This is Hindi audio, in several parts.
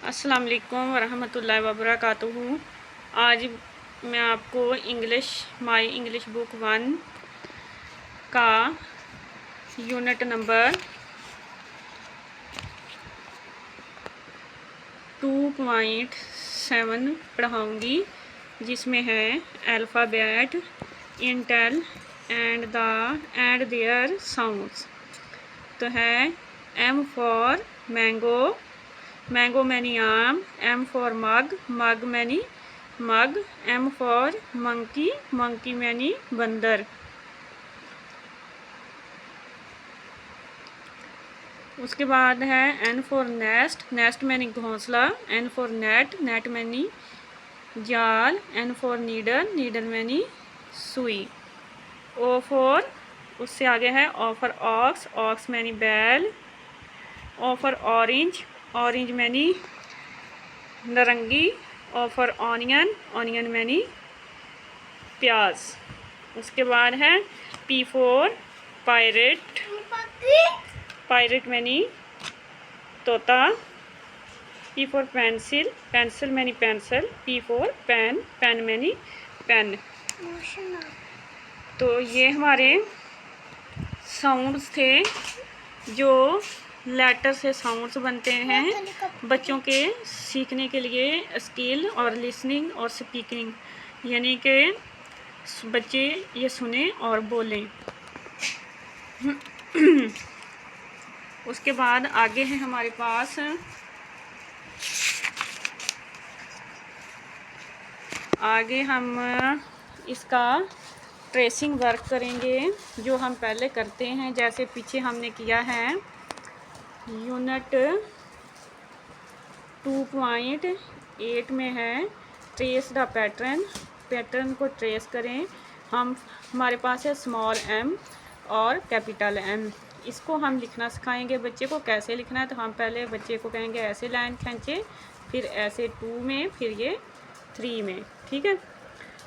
अस्सलाम वालेकुम वरहमतुल्लाहि वबरकातुहू। आज मैं आपको माई इंग्लिश बुक 1 का यूनिट नंबर 2.7 पढ़ाऊँगी, जिसमें है अल्फ़ाबेट, इंटेल एंड देयर साउंड्स। तो है एम फॉर मैंगो, मैंगो मैनी आम, एम फॉर मग, मग मैनी mug, M for monkey, monkey मैनी बंदर। उसके बाद है एन फॉर नेस्ट, नेस्ट मैनी घोंसला, एन फॉर नेट, नेट मैनी जाल, एन फॉर नीडल, नीडल मैनी सुई। ओ फॉर, उससे आगे है ओ फॉर ऑक्स, ऑक्स मैनी बैल, ओ फॉर ऑरेंज, ऑरेंज मैनी नारंगी, ओ फॉर ऑनियन, ऑनियन मैनी प्याज। उसके बाद है पी फॉर पायरेट, पायरेट मैनी तोता, पी फॉर पेंसिल, पेंसिल मैनी pencil, P for pen, pen मैनी पेन। तो ये हमारे साउंड्स थे जो लेटर से साउंड्स बनते हैं बच्चों के सीखने के लिए, स्किल और लिसनिंग और स्पीकिंग, यानी कि बच्चे ये सुने और बोलें। उसके बाद आगे है हमारे पास आगे हम इसका ट्रेसिंग वर्क करेंगे, जो हम पहले करते हैं। जैसे पीछे हमने किया है यूनिट 2.8 में है ट्रेस द पैटर्न, पैटर्न को ट्रेस करें। हमारे पास है स्मॉल एम और कैपिटल एम। इसको हम लिखना सिखाएंगे बच्चे को कैसे लिखना है। तो हम पहले बच्चे को कहेंगे ऐसे लाइन खींचे, फिर ऐसे 2 में, फिर ये 3 में, ठीक है।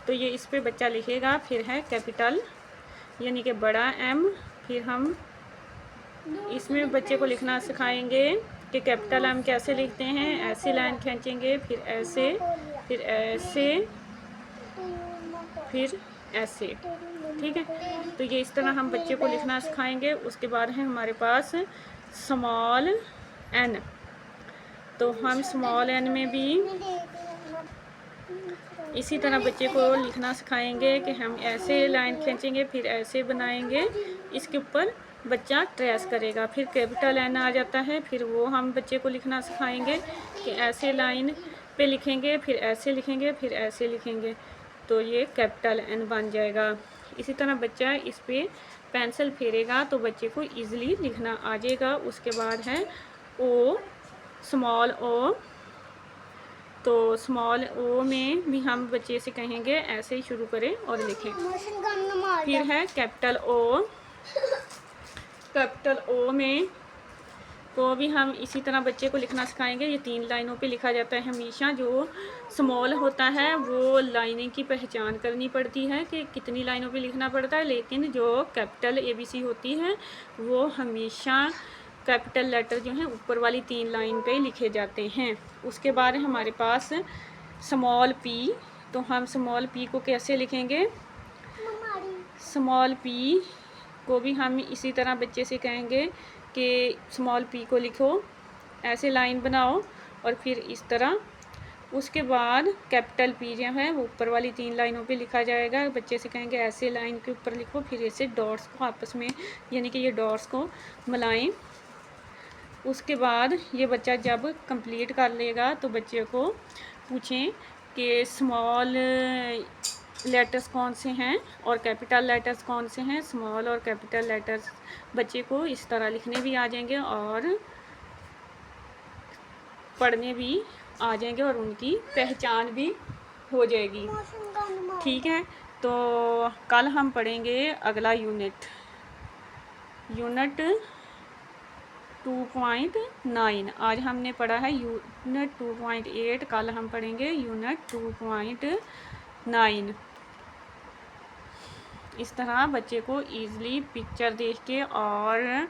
तो ये इस पे बच्चा लिखेगा। फिर है कैपिटल यानी कि बड़ा एम। फिर हम इसमें बच्चे को लिखना सिखाएंगे कि कैपिटल एम कैसे लिखते हैं। ऐसे लाइन खींचेंगे, फिर ऐसे, फिर ऐसे, फिर ऐसे, ठीक है। तो ये इस तरह हम बच्चे को लिखना सिखाएंगे। उसके बाद है हमारे पास स्मॉल एन। तो हम स्मॉल एन में भी इसी तरह बच्चे को लिखना सिखाएंगे कि हम ऐसे लाइन खींचेंगे, फिर ऐसे बनाएंगे, इसके ऊपर बच्चा ट्रेस करेगा। फिर कैपिटल एन आ जाता है, फिर वो हम बच्चे को लिखना सिखाएंगे कि ऐसे लाइन पे लिखेंगे, फिर ऐसे लिखेंगे, फिर ऐसे लिखेंगे, तो ये कैपिटल एन बन जाएगा। इसी तरह बच्चा इस पे पेंसिल फेरेगा तो बच्चे को ईज़िली लिखना आ जाएगा। उसके बाद है ओ, स्मॉल ओ। तो स्मॉल ओ में भी हम बच्चे से कहेंगे ऐसे ही शुरू करें और लिखें। फिर है कैपिटल ओ, कैपिटल ओ में को भी हम इसी तरह बच्चे को लिखना सिखाएंगे। ये 3 लाइनों पे लिखा जाता है हमेशा। जो स्मॉल होता है वो लाइनें की पहचान करनी पड़ती है कि कितनी लाइनों पे लिखना पड़ता है, लेकिन जो कैपिटल ABC होती है वो हमेशा कैपिटल लेटर जो हैं ऊपर वाली 3 लाइन पे लिखे जाते हैं। उसके बाद हमारे पास स्मॉल पी। तो हम स्मॉल पी को कैसे लिखेंगे? स्मॉल पी को भी हम इसी तरह बच्चे से कहेंगे कि स्मॉल पी को लिखो, ऐसे लाइन बनाओ और फिर इस तरह। उसके बाद कैपिटल पी जो है वो ऊपर वाली 3 लाइनों पे लिखा जाएगा। बच्चे से कहेंगे ऐसे लाइन के ऊपर लिखो, फिर ऐसे डॉट्स को आपस में, यानी कि ये डॉट्स को मिलाएं। उसके बाद ये बच्चा जब कंप्लीट कर लेगा तो बच्चे को पूछें कि स्मॉल लेटर्स कौन से हैं और कैपिटल लेटर्स कौन से हैं। स्मॉल और कैपिटल लेटर्स बच्चे को इस तरह लिखने भी आ जाएंगे और पढ़ने भी आ जाएंगे और उनकी पहचान भी हो जाएगी, ठीक है। तो कल हम पढ़ेंगे अगला यूनिट 2.9। आज हमने पढ़ा है यूनिट 2.8, कल हम पढ़ेंगे यूनिट 2.9। इस तरह बच्चे को ईज़िली पिक्चर देख के और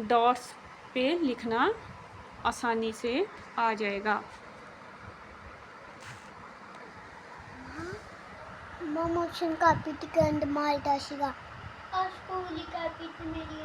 डॉट्स पे लिखना आसानी से आ जाएगा। मोशन कापी टिकंड माल्टा शिगा और स्कूली कापी मेरी